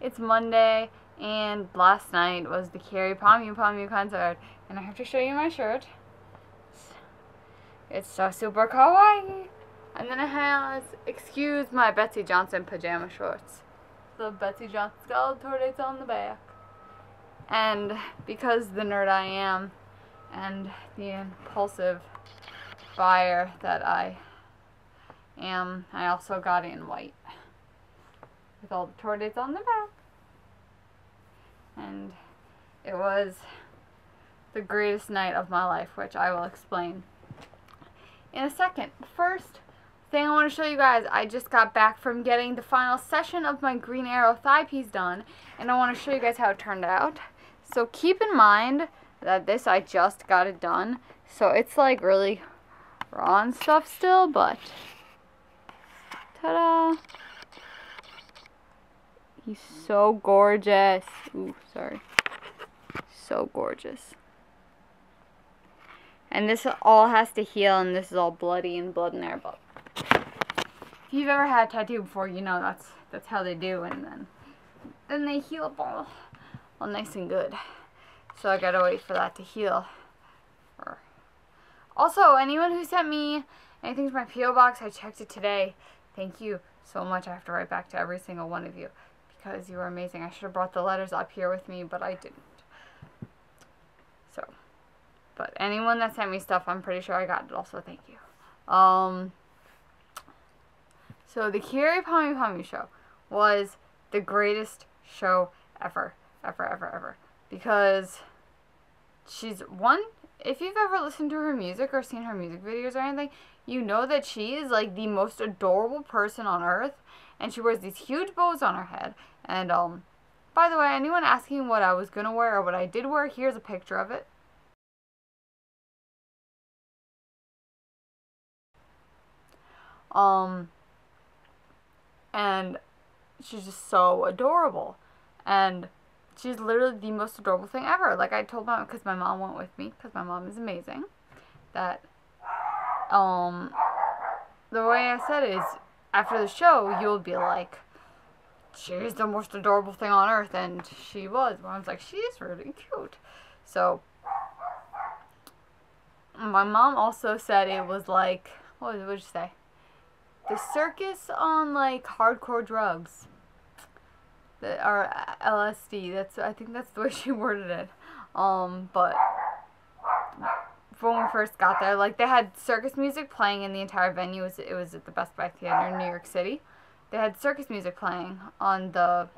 It's Monday, and last night was the kyary pamyu concert, and I have to show you my shirt. It's so super kawaii. And then it has, excuse my Betsy Johnson pajama shorts. The Betsy Johnson skeleton dates on the back. And because the nerd I am, and the impulsive buyer that I am, I also got it in white. With all the tour dates on the back. And it was the greatest night of my life, which I will explain in a second. First thing I want to show you guys, I just got back from getting the final session of my Green Arrow thigh piece done, and I want to show you guys how it turned out. So keep in mind that this, I just got it done, so it's like really raw and stuff still, but ta-da! He's so gorgeous. Ooh, sorry. So gorgeous. And this all has to heal, and this is all bloody and blood in there, but if you've ever had a tattoo before, you know that's how they do, and then they heal up all nice and good. So I gotta wait for that to heal. Also, anyone who sent me anything to my P.O. box, I checked it today. Thank you so much. I have to write back to every single one of you because you were amazing. I should have brought the letters up here with me, but I didn't. So, but anyone that sent me stuff, I'm pretty sure I got it also. Thank you. So the kyary pamyu show was the greatest show ever. Because she's one, if you've ever listened to her music or seen her music videos or anything, you know that she is like the most adorable person on earth, and she wears these huge bows on her head. And by the way, anyone asking what I was gonna wear or what I did wear, here's a picture of it. And she's just so adorable, and she's literally the most adorable thing ever. Like, I told mom, because my mom went with me, because my mom is amazing, that the way I said it is, after the show, you'll be like, she's the most adorable thing on earth, and she was. Mom's like, she's really cute. So my mom also said it was like, what did you say? The circus on like hardcore drugs, that are LSD. I think that's the way she worded it. But when we first got there, like, they had circus music playing in the entire venue. It was at the Best Buy Theater in New York City. They had circus music playing on the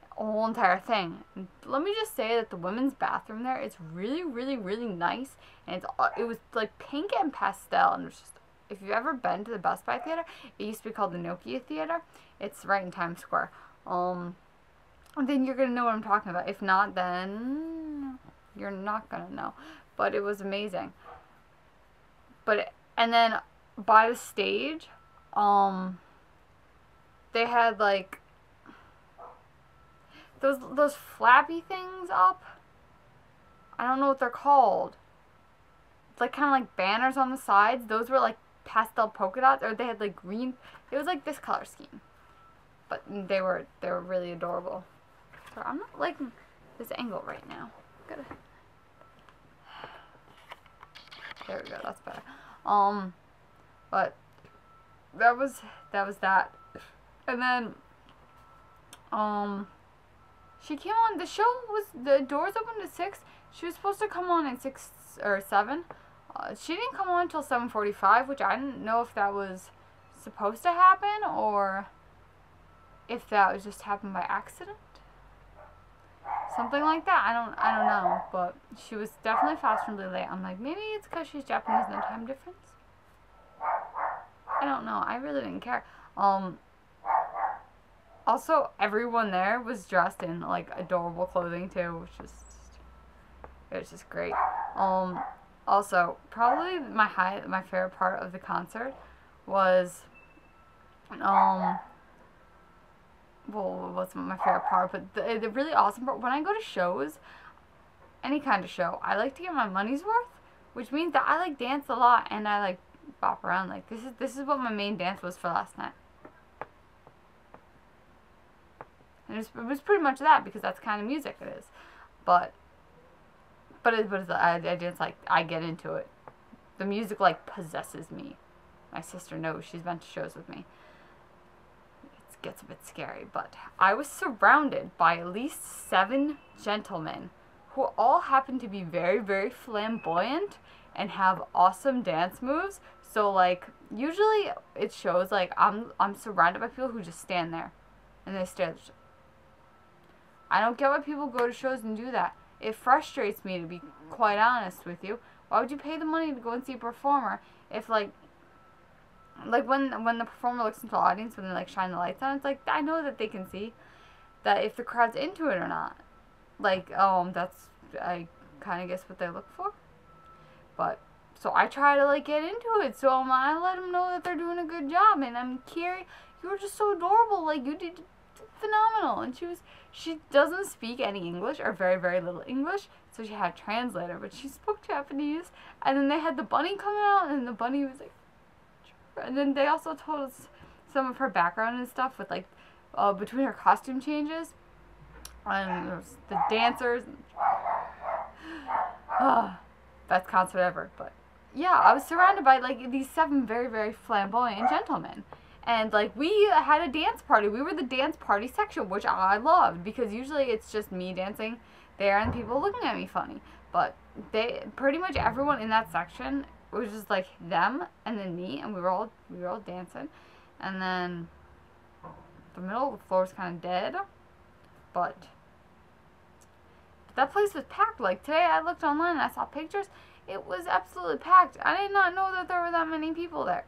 whole entire thing. And let me just say that the women's bathroom there is really, really, really nice, and it was like pink and pastel, and it was just, if you've ever been to the Best Buy Theater, it used to be called the Nokia Theater. It's right in Times Square. Then you're gonna know what I'm talking about. If not, then you're not gonna know. But it was amazing. And then by the stage, they had like those flappy things up. I don't know what they're called. It's like kind of like banners on the sides. Those were like pastel polka dots, or they had like green. It was like this color scheme, but they were really adorable. So I'm not liking this angle right now. There we go. That's better. But that was that. And then she came on. The show was, the doors opened at 6. She was supposed to come on at 6 or 7. She didn't come on until 7:45, which I didn't know if that was supposed to happen or if that was just happened by accident. Something like that. I don't know. But she was definitely fashionably late. I'm like, maybe it's because she's Japanese and the time difference. I don't know. I really didn't care. Also, everyone there was dressed in like adorable clothing too, which was it was just great. Also, probably my favorite part of the concert was, well, it wasn't my favorite part, but the really awesome part, when I go to shows, any kind of show, I like to get my money's worth, which means that I like dance a lot, and I like bop around. Like, this is what my main dance was for last night. And And it was pretty much that, because that's the kind of music it is. But I dance like, I get into it. The music like possesses me. My sister knows, she's been to shows with me. It gets a bit scary, but I was surrounded by at least 7 gentlemen who all happen to be very, very flamboyant and have awesome dance moves. So like, usually it shows like I'm surrounded by people who just stand there and they stare at the show. I don't get why people go to shows and do that. It frustrates me, to be quite honest with you. Why would you pay the money to go and see a performer if like when the performer looks into the audience, when they like shine the lights on, it's like, I know that they can see that if the crowd's into it or not. Like, that's, I kind of guess what they look for. But so I try to like get into it, so I let them know that they're doing a good job. And I'm Kyary, you were just so adorable, like you did phenomenal. And she doesn't speak any English, or very, very little English, so she had a translator, but she spoke Japanese. And then they had the bunny come out, and the bunny was like, and then they also told us some of her background and stuff with like between her costume changes and the dancers. Best concert ever. But yeah, I was surrounded by like these 7 very, very flamboyant gentlemen. And like, we had a dance party. We were the dance party section, which I loved, because usually it's just me dancing there and people looking at me funny. But they, pretty much everyone in that section, it was just like them and then me, and we were all dancing. And then the middle of the floor was kind of dead, but that place was packed. Like today I looked online and I saw pictures. It was absolutely packed. I did not know that there were that many people there.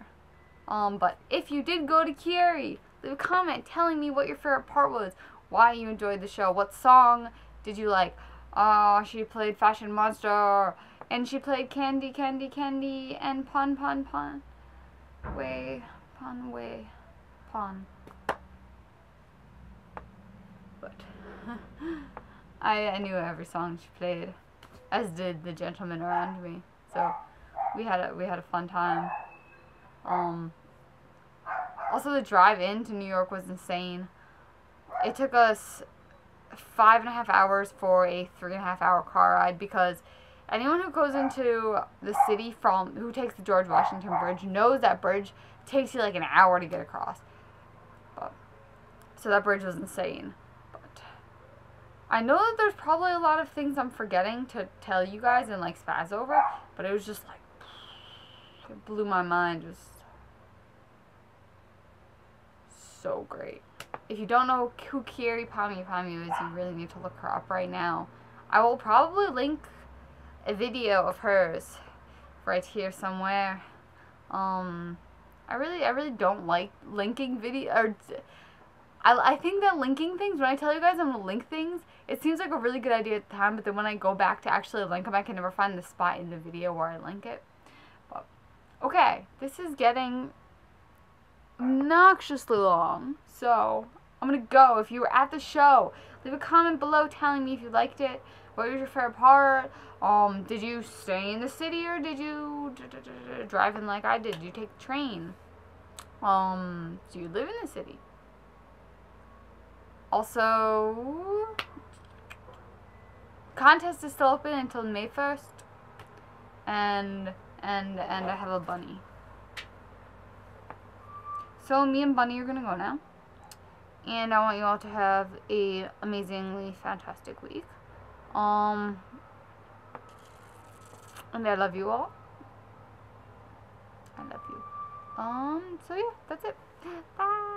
But if you did go to Kyary, leave a comment telling me what your favorite part was, why you enjoyed the show, what song did you like. Oh, she played Fashion Monster, and she played Candy, Candy, Candy, and Pon, Pon, Pon. Way, Pon, way, Pon. But I knew every song she played, as did the gentlemen around me. So we had a fun time. Also, the drive into New York was insane. It took us 5.5 hours for a 3.5 hour car ride, because anyone who goes into the city who takes the George Washington Bridge knows that bridge takes you like an hour to get across. So that bridge was insane. But I know that there's probably a lot of things I'm forgetting to tell you guys and like spaz over, but it was just like, it blew my mind. Just so great. If you don't know who Kyary Pamyu is, you really need to look her up right now. I will probably link a video of hers right here somewhere. I really don't like linking I think that linking things, when I tell you guys I'm gonna link things, it seems like a really good idea at the time, but then when I go back to actually link them, I can never find the spot in the video where I link it. But okay, this is getting obnoxiously long, so I'm gonna go. If you were at the show, leave a comment below telling me if you liked it. What was your favorite part? Did you stay in the city, or did you drive in like I did? Did you take the train? Do you live in the city? Also, contest is still open until May 1st, and I have a bunny. So me and Bunny are gonna go now, and I want you all to have a amazingly fantastic week. And I love you all. I love you. So yeah, that's it. Bye.